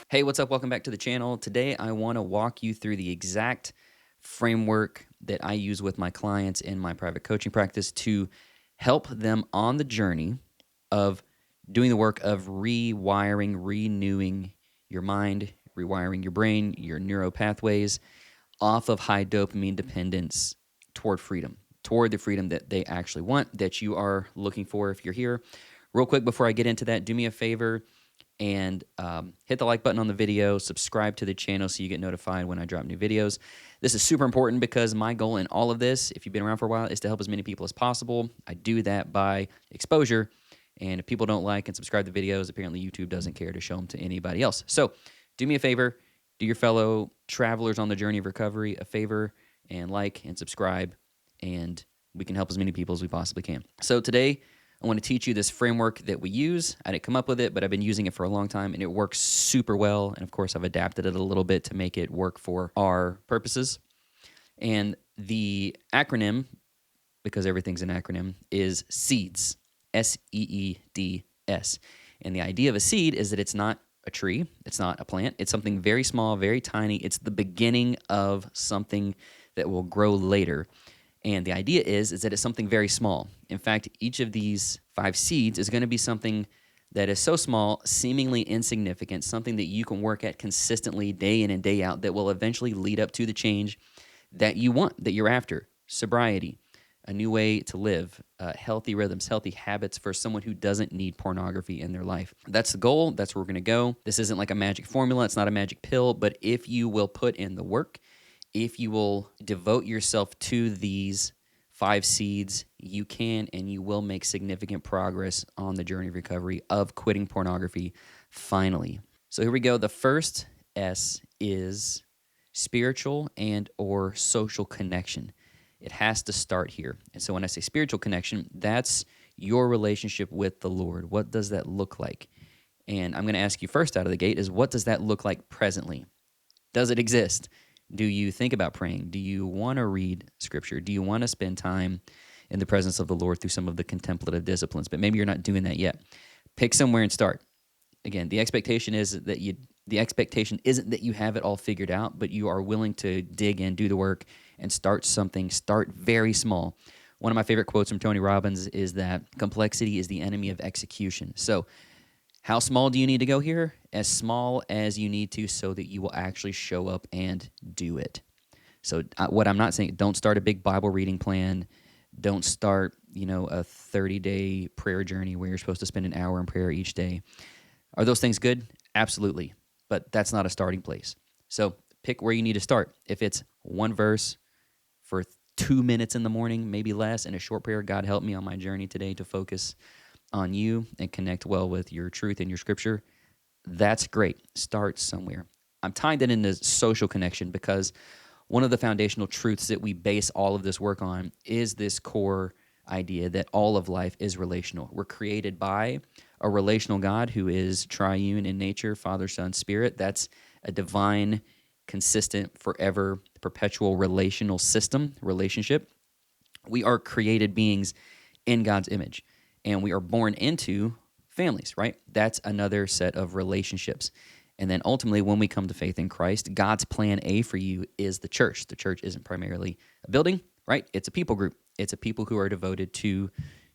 Hey, what's up? Welcome back to the channel. Today, I want to walk you through the exact framework that I use with my clients in my private coaching practice to help them on the journey of doing the work of rewiring, renewing your mind, rewiring your brain, your neural pathways off of high dopamine dependence toward freedom, toward the freedom that they actually want, that you are looking for if you're here. Real quick, before I get into that, do me a favor and hit the like button on the video, subscribe to the channel so you get notified when I drop new videos. This is super important because my goal in all of this, if you've been around for a while, is to help as many people as possible. I do that by exposure, and if people don't like and subscribe to videos, apparently YouTube doesn't care to show them to anybody else. So do me a favor, do your fellow travelers on the journey of recovery a favor and like and subscribe, and we can help as many people as we possibly can. So today, I want to teach you this framework that we use. I didn't come up with it, but I've been using it for a long time, and it works super well. And of course, I've adapted it a little bit to make it work for our purposes. And the acronym, because everything's an acronym, is SEEDS, SEEDS. And the idea of a seed is that it's not a tree, it's not a plant, it's something very small, very tiny. It's the beginning of something that will grow later. And the idea is that it's something very small. In fact, each of these 5 seeds is going to be something that is so small, seemingly insignificant, something that you can work at consistently day in and day out that will eventually lead up to the change that you want, that you're after. Sobriety, a new way to live, healthy rhythms, healthy habits for someone who doesn't need pornography in their life. That's the goal. That's where we're going to go. This isn't like a magic formula. It's not a magic pill. But if you will put in the work, if you will devote yourself to these 5 seeds, you can and you will make significant progress on the journey of recovery of quitting pornography finally. So here we go. The first S is spiritual and or social connection. It has to start here. And so when I say spiritual connection, that's your relationship with the Lord. What does that look like? And I'm going to ask you first out of the gate is, what does that look like presently? Does it exist? Do you think about praying? Do you want to read scripture? Do you want to spend time in the presence of the Lord through some of the contemplative disciplines? But maybe you're not doing that yet. Pick somewhere and start. Again, the expectation isn't that you have it all figured out, but you are willing to dig in, do the work, and start something. Start very small. One of my favorite quotes from Tony Robbins is that complexity is the enemy of execution. So how small do you need to go here? As small as you need to so that you will actually show up and do it. So what I'm not saying, don't start a big Bible reading plan. Don't start, a 30-day prayer journey where you're supposed to spend an hour in prayer each day. Are those things good? Absolutely. But that's not a starting place. So pick where you need to start. If it's one verse for 2 minutes in the morning, maybe less, and a short prayer, God help me on my journey today to focus on you and connect well with your truth and your scripture, that's great. Start somewhere. I'm tying that into social connection because one of the foundational truths that we base all of this work on is this core idea that all of life is relational. We're created by a relational God who is triune in nature, Father, Son, Spirit. That's a divine, consistent, forever, perpetual relational system, relationship. We are created beings in God's image, and we are born into families, right? That's another set of relationships. And then ultimately, when we come to faith in Christ, God's plan A for you is the church. The church isn't primarily a building, right? It's a people group. It's a people who are devoted to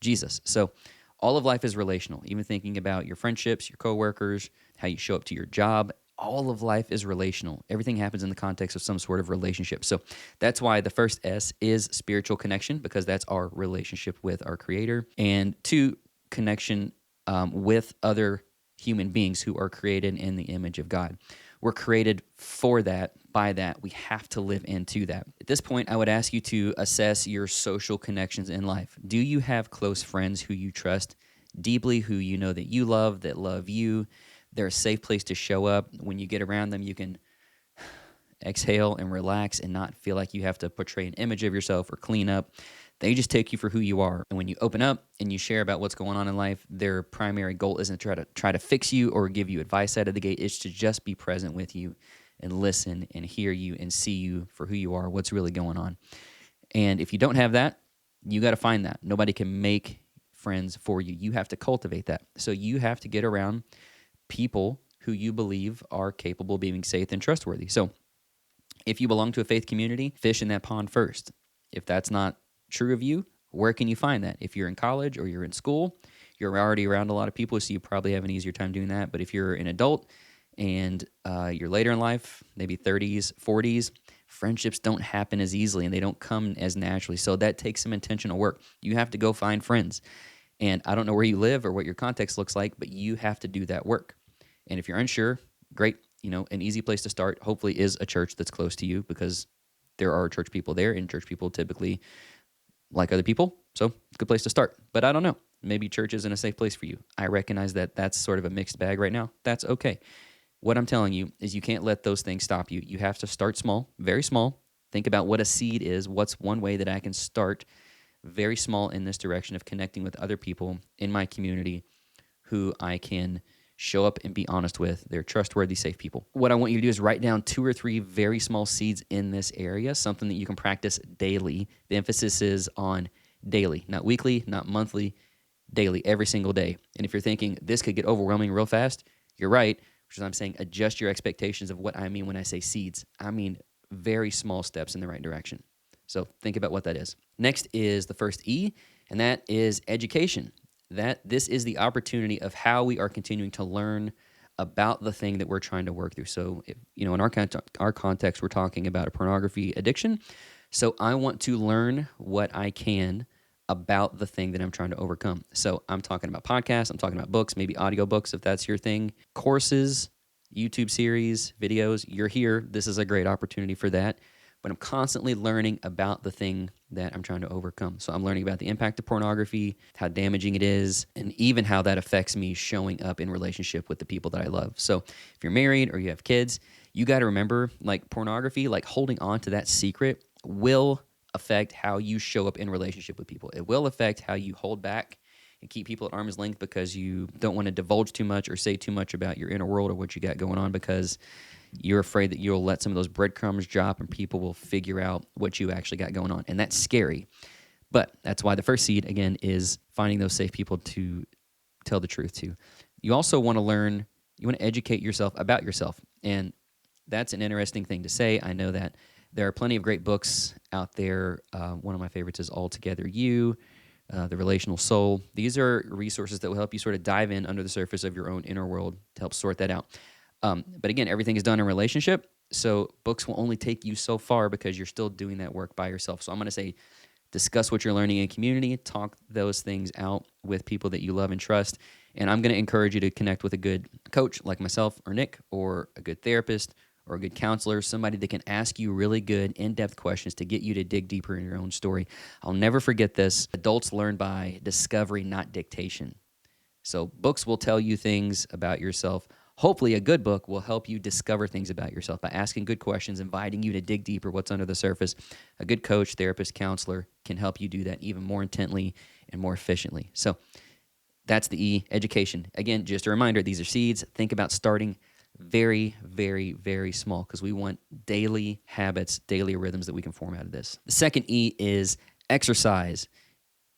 Jesus. So all of life is relational. Even thinking about your friendships, your coworkers, how you show up to your job, all of life is relational. Everything happens in the context of some sort of relationship. So that's why the first S is spiritual connection, because that's our relationship with our Creator. And 2, connection with other human beings who are created in the image of God. We're created for that, by that. We have to live into that. At this point, I would ask you to assess your social connections in life. Do you have close friends who you trust deeply, who you know that you love, that love you? They're a safe place to show up. When you get around them, you can exhale and relax and not feel like you have to portray an image of yourself or clean up. They just take you for who you are. And when you open up and you share about what's going on in life, their primary goal isn't to try to fix you or give you advice out of the gate. It's to just be present with you and listen and hear you and see you for who you are, what's really going on. And if you don't have that, you got to find that. Nobody can make friends for you. You have to cultivate that. So you have to get around people who you believe are capable of being safe and trustworthy. So if you belong to a faith community, fish in that pond first. If that's not true of you, where can you find that? If you're in college or you're in school, you're already around a lot of people, so you probably have an easier time doing that. But if you're an adult and you're later in life, maybe 30s, 40s, friendships don't happen as easily and they don't come as naturally. So that takes some intentional work. You have to go find friends. And I don't know where you live or what your context looks like, but you have to do that work. And if you're unsure, great. An easy place to start hopefully is a church that's close to you, because there are church people there, and church people typically like other people. So it's a good place to start. But I don't know. Maybe church isn't a safe place for you. I recognize that that's sort of a mixed bag right now. That's okay. What I'm telling you is you can't let those things stop you. You have to start small, very small. Think about what a seed is. What's one way that I can start very small in this direction of connecting with other people in my community who I can show up and be honest with. They're trustworthy, safe people. What I want you to do is write down 2 or 3 very small seeds in this area, something that you can practice daily. The emphasis is on daily, not weekly, not monthly, daily, every single day. And if you're thinking this could get overwhelming real fast, you're right, which is I'm saying adjust your expectations of what I mean when I say seeds. I mean very small steps in the right direction. So think about what that is. Next is the first E, and that is education. This is the opportunity of how we are continuing to learn about the thing that we're trying to work through. So, in our context, we're talking about a pornography addiction. So I want to learn what I can about the thing that I'm trying to overcome. So I'm talking about podcasts, I'm talking about books, maybe audiobooks if that's your thing, courses, YouTube series, videos. You're here. This is a great opportunity for that. But I'm constantly learning about the thing that I'm trying to overcome. So I'm learning about the impact of pornography, how damaging it is, and even how that affects me showing up in relationship with the people that I love. So if you're married or you have kids, you got to remember, like pornography, like holding on to that secret will affect how you show up in relationship with people. It will affect how you hold back and keep people at arm's length because you don't want to divulge too much or say too much about your inner world or what you got going on, because you're afraid that you'll let some of those breadcrumbs drop and people will figure out what you actually got going on. And that's scary. But that's why the first seed, again, is finding those safe people to tell the truth to. You also want to learn, you want to educate yourself about yourself. And that's an interesting thing to say. I know that there are plenty of great books out there. One of my favorites is Altogether You, The Relational Soul. These are resources that will help you sort of dive in under the surface of your own inner world to help sort that out. But again, everything is done in relationship, so books will only take you so far because you're still doing that work by yourself. So I'm going to say discuss what you're learning in community, talk those things out with people that you love and trust, and I'm going to encourage you to connect with a good coach like myself or Nick, or a good therapist or a good counselor, somebody that can ask you really good, in-depth questions to get you to dig deeper in your own story. I'll never forget this. Adults learn by discovery, not dictation. So books will tell you things about yourself. Hopefully a good book will help you discover things about yourself by asking good questions, inviting you to dig deeper what's under the surface. A good coach, therapist, counselor can help you do that even more intently and more efficiently. So that's the E, education. Again, just a reminder, these are seeds. Think about starting very, very, very small, because we want daily habits, daily rhythms that we can form out of this. The second E is exercise.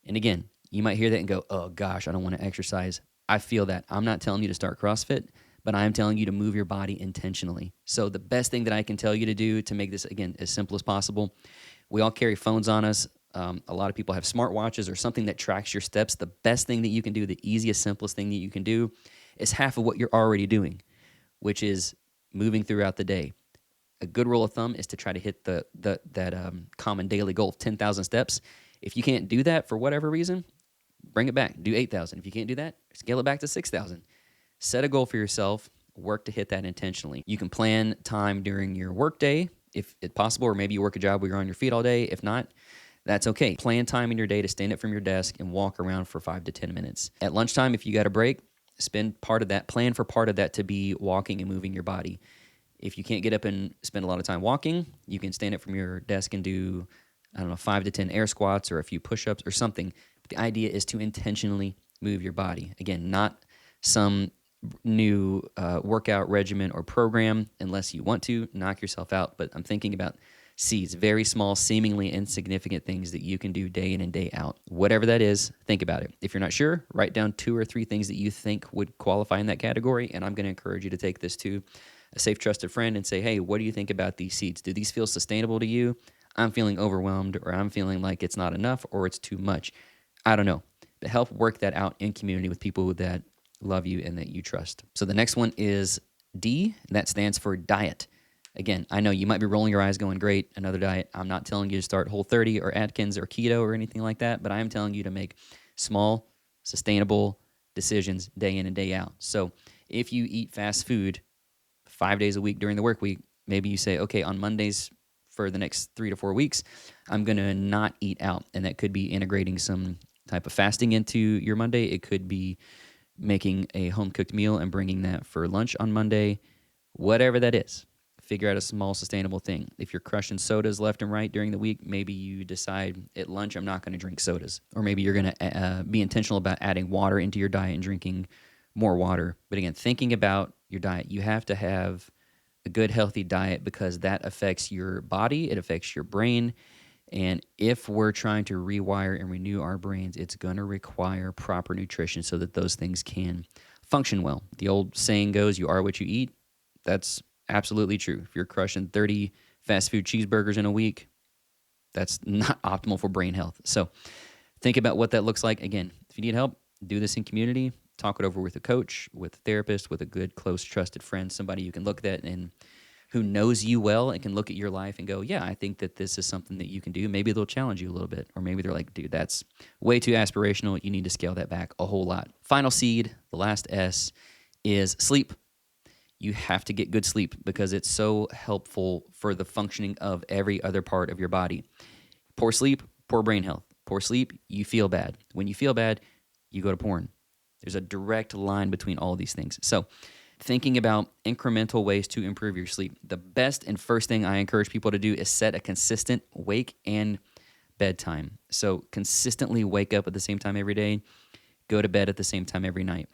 And again, you might hear that and go, oh gosh, I don't want to exercise. I feel that. I'm not telling you to start CrossFit, but I'm telling you to move your body intentionally. So the best thing that I can tell you to do to make this, again, as simple as possible, we all carry phones on us. A lot of people have smartwatches or something that tracks your steps. The best thing that you can do, the easiest, simplest thing that you can do, is half of what you're already doing, which is moving throughout the day. A good rule of thumb is to try to hit that common daily goal of 10,000 steps. If you can't do that for whatever reason, bring it back. Do 8,000. If you can't do that, scale it back to 6,000. Set a goal for yourself. Work to hit that intentionally. You can plan time during your workday, if it's possible, or maybe you work a job where you're on your feet all day. If not, that's okay. Plan time in your day to stand up from your desk and walk around for 5 to 10 minutes. At lunchtime, if you got a break, spend part of that, plan for part of that to be walking and moving your body. If you can't get up and spend a lot of time walking, you can stand up from your desk and do, 5 to 10 air squats or a few push-ups or something. But the idea is to intentionally move your body. Again, not some new workout regimen or program unless you want to knock yourself out. But I'm thinking about Seeds, very small, seemingly insignificant things that you can do day in and day out. Whatever that is, think about it. If you're not sure, write down 2 or 3 things that you think would qualify in that category. And I'm going to encourage you to take this to a safe, trusted friend and say, hey, what do you think about these seeds? Do these feel sustainable to you? I'm feeling overwhelmed, or I'm feeling like it's not enough, or it's too much. I don't know. But help work that out in community with people that love you and that you trust. So the next one is D, and that stands for diet. Again, I know you might be rolling your eyes going, great, another diet. I'm not telling you to start Whole30 or Atkins or keto or anything like that, but I am telling you to make small, sustainable decisions day in and day out. So if you eat fast food 5 days a week during the work week, maybe you say, okay, on Mondays for the next 3 to 4 weeks, I'm going to not eat out. And that could be integrating some type of fasting into your Monday. It could be making a home-cooked meal and bringing that for lunch on Monday, whatever that is. Figure out a small, sustainable thing. If you're crushing sodas left and right during the week, maybe you decide at lunch, I'm not going to drink sodas. Or maybe you're going to be intentional about adding water into your diet and drinking more water. But again, thinking about your diet, you have to have a good, healthy diet because that affects your body, it affects your brain. And if we're trying to rewire and renew our brains, it's going to require proper nutrition so that those things can function well. The old saying goes, you are what you eat. That's absolutely true. If you're crushing 30 fast food cheeseburgers in a week, that's not optimal for brain health. So think about what that looks like. Again, if you need help, do this in community. Talk it over with a coach, with a therapist, with a good, close, trusted friend, somebody you can look at and who knows you well and can look at your life and go, yeah, I think that this is something that you can do. Maybe they'll challenge you a little bit. Or maybe they're like, dude, that's way too aspirational. You need to scale that back a whole lot. Final seed, the last S, is sleep. You have to get good sleep because it's so helpful for the functioning of every other part of your body. Poor sleep, poor brain health. Poor sleep, you feel bad. When you feel bad, you go to porn. There's a direct line between all of these things. So thinking about incremental ways to improve your sleep. The best and first thing I encourage people to do is set a consistent wake and bedtime. So consistently wake up at the same time every day, go to bed at the same time every night.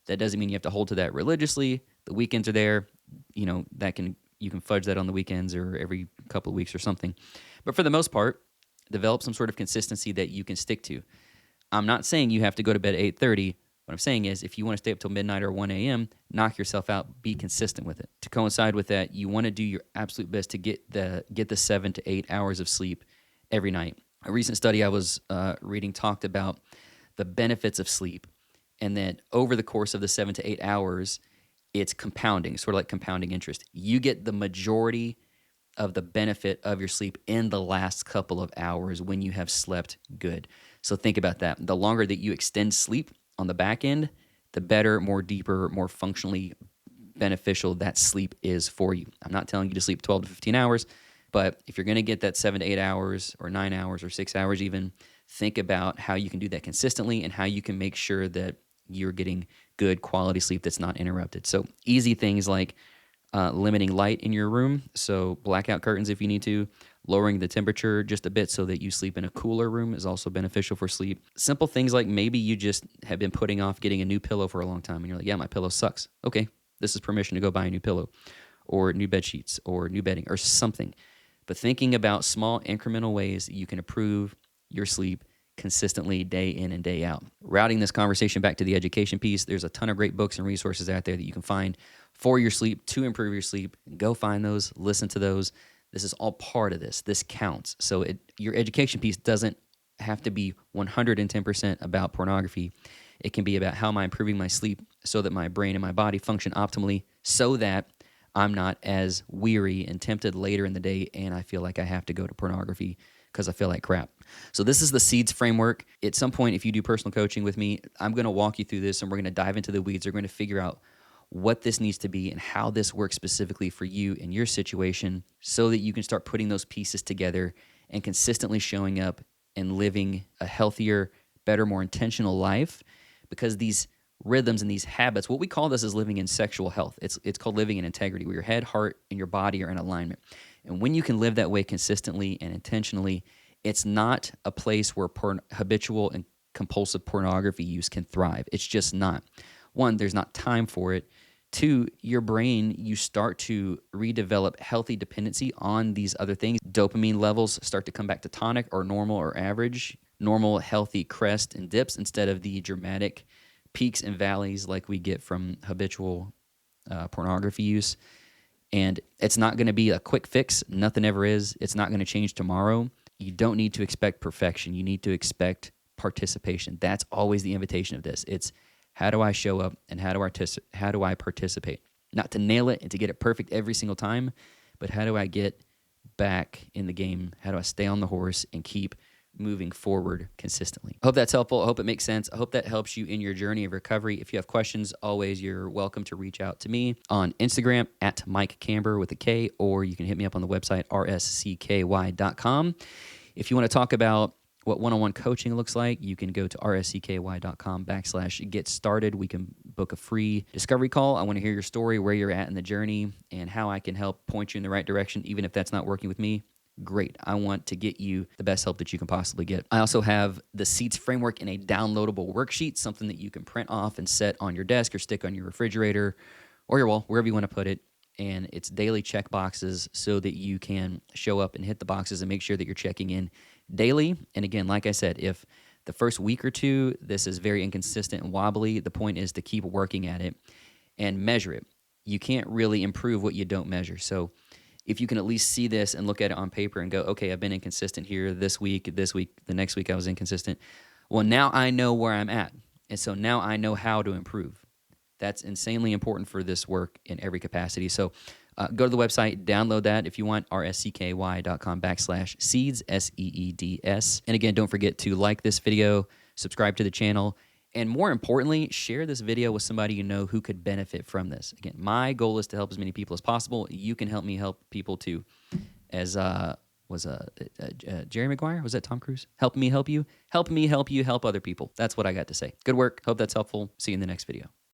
That doesn't mean you have to hold to that religiously. The weekends are there. You know, you can fudge that on the weekends or every couple of weeks or something. But for the most part, develop some sort of consistency that you can stick to. I'm not saying you have to go to bed at 8:30. What I'm saying is if you want to stay up till midnight or 1 a.m., knock yourself out. Be consistent with it. To coincide with that, you want to do your absolute best to get the 7 to 8 hours of sleep every night. A recent study I was reading talked about the benefits of sleep, and that over the course of the 7 to 8 hours, it's compounding, sort of like compounding interest. You get the majority of the benefit of your sleep in the last couple of hours when you have slept good. So think about that. The longer that you extend sleep on the back end, the better, more deeper, more functionally beneficial that sleep is for you. I'm not telling you to sleep 12 to 15 hours, but if you're going to get that 7 to 8 hours or 9 hours or 6 hours even, think about how you can do that consistently and how you can make sure that you're getting good quality sleep that's not interrupted. So easy things like limiting light in your room, so blackout curtains if you need to, lowering the temperature just a bit so that you sleep in a cooler room is also beneficial for sleep. Simple things like maybe you just have been putting off getting a new pillow for a long time and you're like, yeah, my pillow sucks. Okay, this is permission to go buy a new pillow or new bed sheets or new bedding or something. But thinking about small incremental ways that you can improve your sleep consistently day in and day out. Routing this conversation back to the education piece, there's a ton of great books and resources out there that you can find for your sleep, to improve your sleep. Go find those, listen to those. This is all part of this. This counts. So your education piece doesn't have to be 110% about pornography. It can be about how am I improving my sleep so that my brain and my body function optimally so that I'm not as weary and tempted later in the day and I feel like I have to go to pornography because I feel like crap. So this is the SEEDS framework. At some point, if you do personal coaching with me, I'm going to walk you through this and we're going to dive into the weeds. We're going to figure out what this needs to be and how this works specifically for you in your situation so that you can start putting those pieces together and consistently showing up and living a healthier, better, more intentional life. Because these rhythms and these habits, what we call this is living in sexual health. It's called living in integrity, where your head, heart, and your body are in alignment. And when you can live that way consistently and intentionally, it's not a place where habitual and compulsive pornography use can thrive. It's just not. One, there's not time for it. Two, your brain, you start to redevelop healthy dependency on these other things. Dopamine levels start to come back to tonic or normal or average, normal, healthy crest and dips instead of the dramatic peaks and valleys like we get from habitual pornography use. And it's not going to be a quick fix. Nothing ever is. It's not going to change tomorrow. You don't need to expect perfection. You need to expect participation. That's always the invitation of this. It's how do I show up and how do I participate? Not to nail it and to get it perfect every single time, but how do I get back in the game? How do I stay on the horse and keep moving forward consistently? I hope that's helpful. I hope it makes sense. I hope that helps you in your journey of recovery. If you have questions, always you're welcome to reach out to me on Instagram at Mike Camber with a K, or you can hit me up on the website rscky.com. If you want to talk about what one-on-one coaching looks like, you can go to rscky.com/get started. We can book a free discovery call. I want to hear your story, where you're at in the journey, and how I can help point you in the right direction, even if that's not working with me. Great. I want to get you the best help that you can possibly get. I also have the SEEDS framework in a downloadable worksheet, something that you can print off and set on your desk or stick on your refrigerator or your wall, wherever you want to put it. And it's daily check boxes so that you can show up and hit the boxes and make sure that you're checking in daily. And again, like I said, if the first week or two, this is very inconsistent and wobbly, the point is to keep working at it and measure it. You can't really improve what you don't measure. So if you can at least see this and look at it on paper and go, okay, I've been inconsistent here this week, the next week I was inconsistent. Well, now I know where I'm at. And so now I know how to improve. That's insanely important for this work in every capacity. So go to the website, download that if you want, rscky.com/seeds, SEEDS. And again, don't forget to like this video, subscribe to the channel, and more importantly, share this video with somebody you know who could benefit from this. Again, my goal is to help as many people as possible. You can help me help people too. As Jerry Maguire? Was that Tom Cruise? Help me help you. Help me help you help other people. That's what I got to say. Good work. Hope that's helpful. See you in the next video.